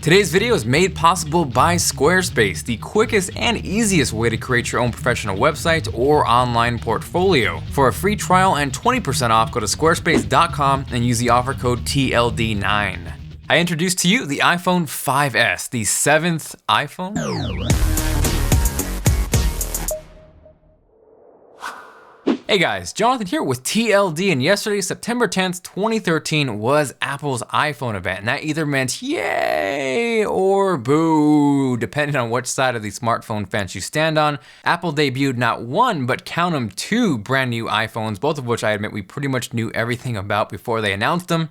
Today's video is made possible by Squarespace, the quickest and easiest way to create your own professional website or online portfolio. For a free trial and 20% off, go to squarespace.com and use the offer code TLD9. I introduce to you the iPhone 5S, the 7th iPhone. Hey guys, Jonathan here with TLD, and yesterday, September 10th, 2013 was Apple's iPhone event, and that either meant yay or boo, depending on which side of the smartphone fence you stand on. Apple debuted not one, but count them, two brand new iPhones, both of which I admit we pretty much knew everything about before they announced them.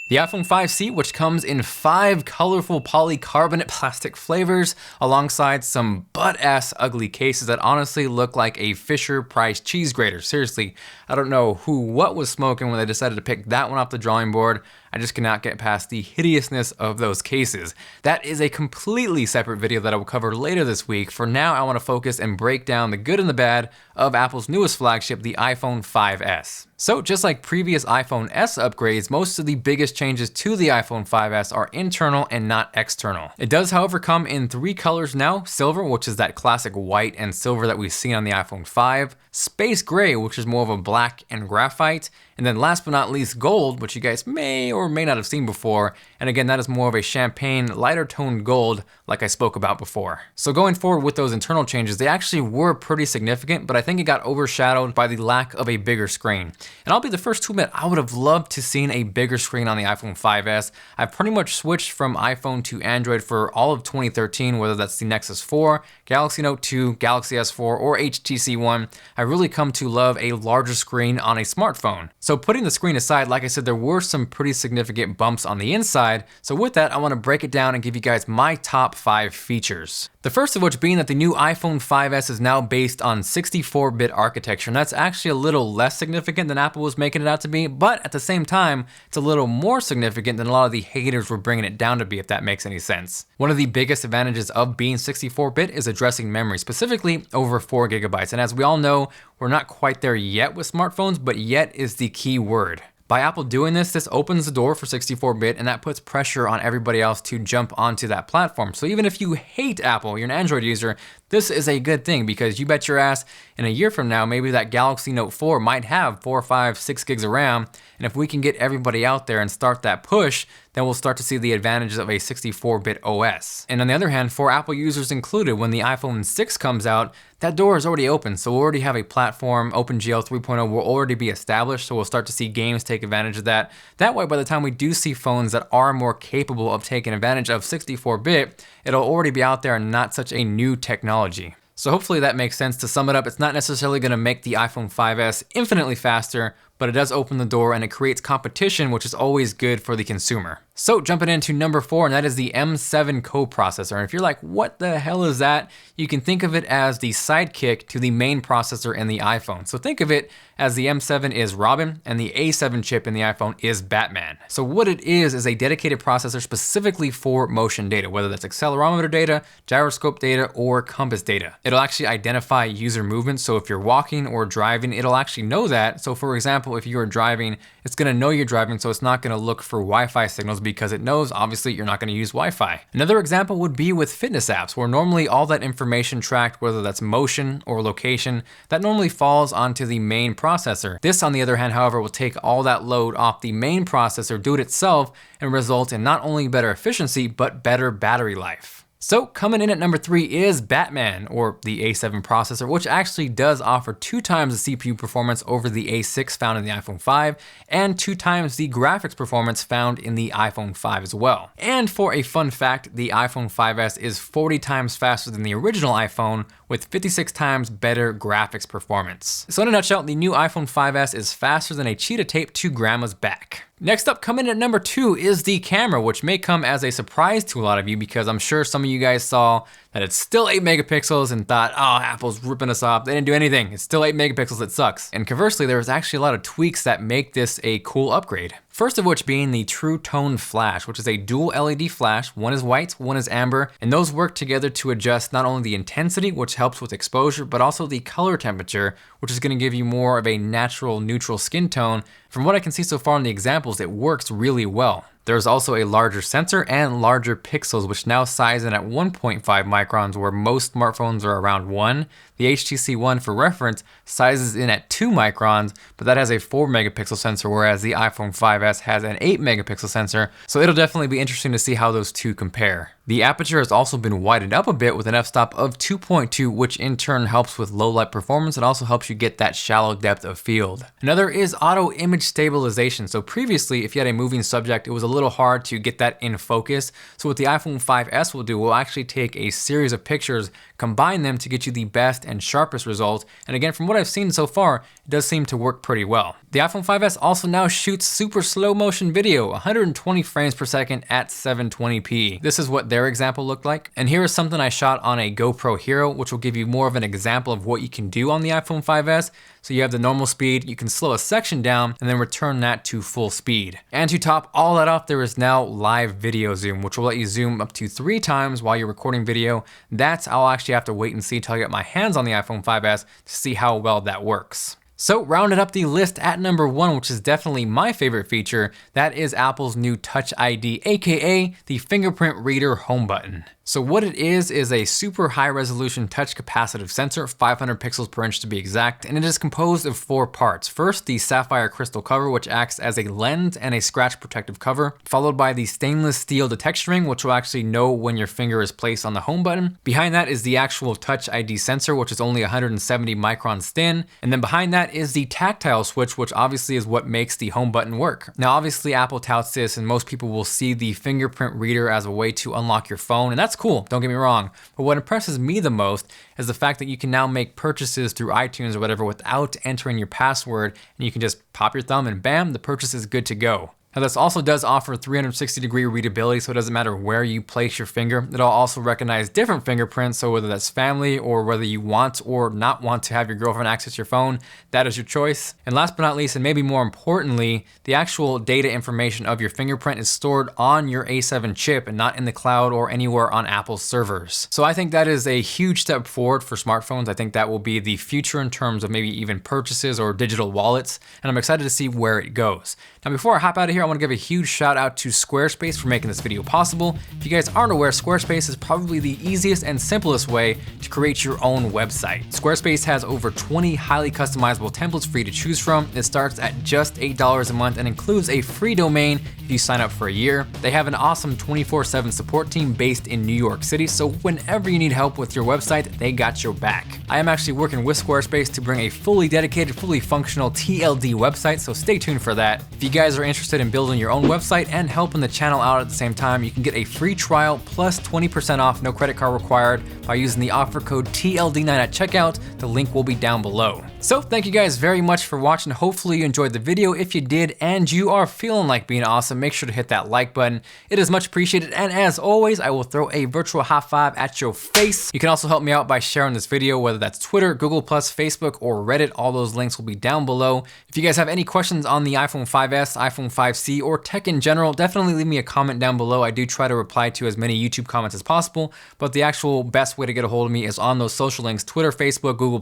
The iPhone 5C, which comes in 5 colorful polycarbonate plastic flavors, alongside some butt-ass ugly cases that honestly look like a Fisher-Price cheese grater. Seriously, I don't know what was smoking when they decided to pick that one off the drawing board. I just cannot get past the hideousness of those cases. That is a completely separate video that I will cover later this week. For now, I want to focus and break down the good and the bad of Apple's newest flagship, the iPhone 5S. So just like previous iPhone S upgrades, most of the biggest changes to the iPhone 5S are internal and not external. It does, however, come in 3 colors now: silver, which is that classic white and silver that we've seen on the iPhone 5, space gray, which is more of a black and graphite, and then last but not least, gold, which you guys may or may not have seen before. And again, that is more of a champagne, lighter toned gold, like I spoke about before. So going forward with those internal changes, they actually were pretty significant, but I think it got overshadowed by the lack of a bigger screen. And I'll be the first to admit, I would have loved to seen a bigger screen on the iPhone 5S. I've pretty much switched from iPhone to Android for all of 2013, whether that's the Nexus 4, Galaxy Note 2, Galaxy S4, or HTC One. I really come to love a larger screen on a smartphone. So putting the screen aside, like I said, there were some pretty significant bumps on the inside. So with that, I want to break it down and give you guys my top 5 features. The first of which being that the new iPhone 5S is now based on 64-bit architecture, and that's actually a little less significant than Apple was making it out to be, but at the same time, it's a little more significant than a lot of the haters were bringing it down to be, if that makes any sense. One of the biggest advantages of being 64-bit is addressing memory, specifically over 4 gigabytes. And as we all know, we're not quite there yet with smartphones, but yet is the key word. By Apple doing this, this opens the door for 64-bit, and that puts pressure on everybody else to jump onto that platform. So even if you hate Apple, you're an Android user, this is a good thing, because you bet your ass in a year from now, maybe that Galaxy Note 4 might have 4, 5, 6 gigs of RAM. And if we can get everybody out there and start that push, then we'll start to see the advantages of a 64-bit OS. And on the other hand, for Apple users included, when the iPhone 6 comes out, that door is already open. So we'll already have a platform. OpenGL 3.0 will already be established, so we'll start to see games take advantage of that. That way, by the time we do see phones that are more capable of taking advantage of 64-bit, it'll already be out there and not such a new technology. So hopefully that makes sense. To sum it up, it's not necessarily going to make the iPhone 5S infinitely faster, but it does open the door and it creates competition, which is always good for the consumer. So jumping into number 4, and that is the M7 coprocessor. And if you're like, what the hell is that? You can think of it as the sidekick to the main processor in the iPhone. So think of it as the M7 is Robin and the A7 chip in the iPhone is Batman. So what it is a dedicated processor specifically for motion data, whether that's accelerometer data, gyroscope data, or compass data. It'll actually identify user movement. So if you're walking or driving, it'll actually know that. So for example, if you're driving, it's going to know you're driving, so it's not going to look for Wi-Fi signals because it knows obviously you're not going to use Wi-Fi. Another example would be with fitness apps, where normally all that information tracked, whether that's motion or location, that normally falls onto the main processor. This, on the other hand, however, will take all that load off the main processor, do it itself, and result in not only better efficiency, but better battery life. So coming in at number 3 is Batman, or the A7 processor, which actually does offer 2 times the CPU performance over the A6 found in the iPhone 5, and 2 times the graphics performance found in the iPhone 5 as well. And for a fun fact, the iPhone 5S is 40 times faster than the original iPhone, with 56 times better graphics performance. So in a nutshell, the new iPhone 5S is faster than a cheetah taped to grandma's back. Next up, coming in at number 2 is the camera, which may come as a surprise to a lot of you, because I'm sure some of you guys saw that it's still 8 megapixels and thought, oh, Apple's ripping us off. They didn't do anything. It's still 8 megapixels. It sucks. And conversely, there was actually a lot of tweaks that make this a cool upgrade. First of which being the True Tone Flash, which is a dual LED flash. One is white, one is amber, and those work together to adjust not only the intensity, which helps with exposure, but also the color temperature, which is going to give you more of a natural neutral skin tone. From what I can see so far in the examples, it works really well. There's also a larger sensor and larger pixels, which now size in at 1.5 microns, where most smartphones are around 1. The HTC One, for reference, sizes in at 2 microns, but that has a 4 megapixel sensor, whereas the iPhone 5S has an 8 megapixel sensor, so it'll definitely be interesting to see how those two compare. The aperture has also been widened up a bit with an f-stop of 2.2, which in turn helps with low light performance and also helps you get that shallow depth of field. Another is auto image stabilization. So previously, if you had a moving subject, it was a little hard to get that in focus. So what the iPhone 5S will do, will actually take a series of pictures, combine them to get you the best and sharpest result. And again, from what I've seen so far, it does seem to work pretty well. The iPhone 5S also now shoots super slow motion video, 120 frames per second at 720p. This is what their example looked like. And here is something I shot on a GoPro Hero, which will give you more of an example of what you can do on the iPhone 5S. So you have the normal speed, you can slow a section down and then return that to full speed. And to top all that off, there is now live video zoom, which will let you zoom up to 3 times while you're recording video. That's I'll actually have to wait and see until I get my hands on the iPhone 5S to see how well that works. So rounded up the list at number 1, which is definitely my favorite feature, that is Apple's new Touch ID, aka the Fingerprint Reader home button. So what it is a super high resolution touch capacitive sensor, 500 pixels per inch to be exact, and it is composed of 4 parts. First, the sapphire crystal cover, which acts as a lens and a scratch protective cover, followed by the stainless steel detection ring, which will actually know when your finger is placed on the home button. Behind that is the actual Touch ID sensor, which is only 170 microns thin, and then behind that is the tactile switch, which obviously is what makes the home button work. Now obviously Apple touts this, and most people will see the fingerprint reader as a way to unlock your phone, and that's cool, don't get me wrong. But what impresses me the most is the fact that you can now make purchases through iTunes or whatever without entering your password, and you can just pop your thumb and bam, the purchase is good to go. Now this also does offer 360-degree readability, so it doesn't matter where you place your finger. It'll also recognize different fingerprints, so whether that's family or whether you want or not want to have your girlfriend access your phone, that is your choice. And last but not least, and maybe more importantly, the actual data information of your fingerprint is stored on your A7 chip and not in the cloud or anywhere on Apple's servers. So I think that is a huge step forward for smartphones. I think that will be the future in terms of maybe even purchases or digital wallets, and I'm excited to see where it goes. Now before I hop out of here, I want to give a huge shout out to Squarespace for making this video possible. If you guys aren't aware, Squarespace is probably the easiest and simplest way to create your own website. Squarespace has over 20 highly customizable templates for you to choose from. It starts at just $8 a month and includes a free domain if you sign up for a year. They have an awesome 24/7 support team based in New York City, so whenever you need help with your website, they got your back. I am actually working with Squarespace to bring a fully dedicated, fully functional TLD website, so stay tuned for that. If you guys are interested in building your own website and helping the channel out at the same time, you can get a free trial plus 20% off, no credit card required, by using the offer code TLD9 at checkout. The link will be down below. So thank you guys very much for watching. Hopefully you enjoyed the video. If you did and you are feeling like being awesome, make sure to hit that like button. It is much appreciated, and as always, I will throw a virtual high five at your face. You can also help me out by sharing this video, whether that's Twitter, Google+, Facebook, or Reddit. All those links will be down below. If you guys have any questions on the iPhone 5S, iPhone 5C, or tech in general, definitely leave me a comment down below. I do try to reply to as many YouTube comments as possible, but the actual best way to get a hold of me is on those social links, Twitter, Facebook, Google+.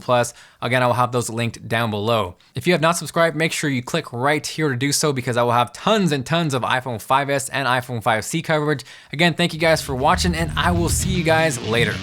Again, I will have those linked down below. If you have not subscribed, make sure you click right here to do so, because I will have tons and tons of iPhone 5S and iPhone 5C coverage. Again, thank you guys for watching, and I will see you guys later.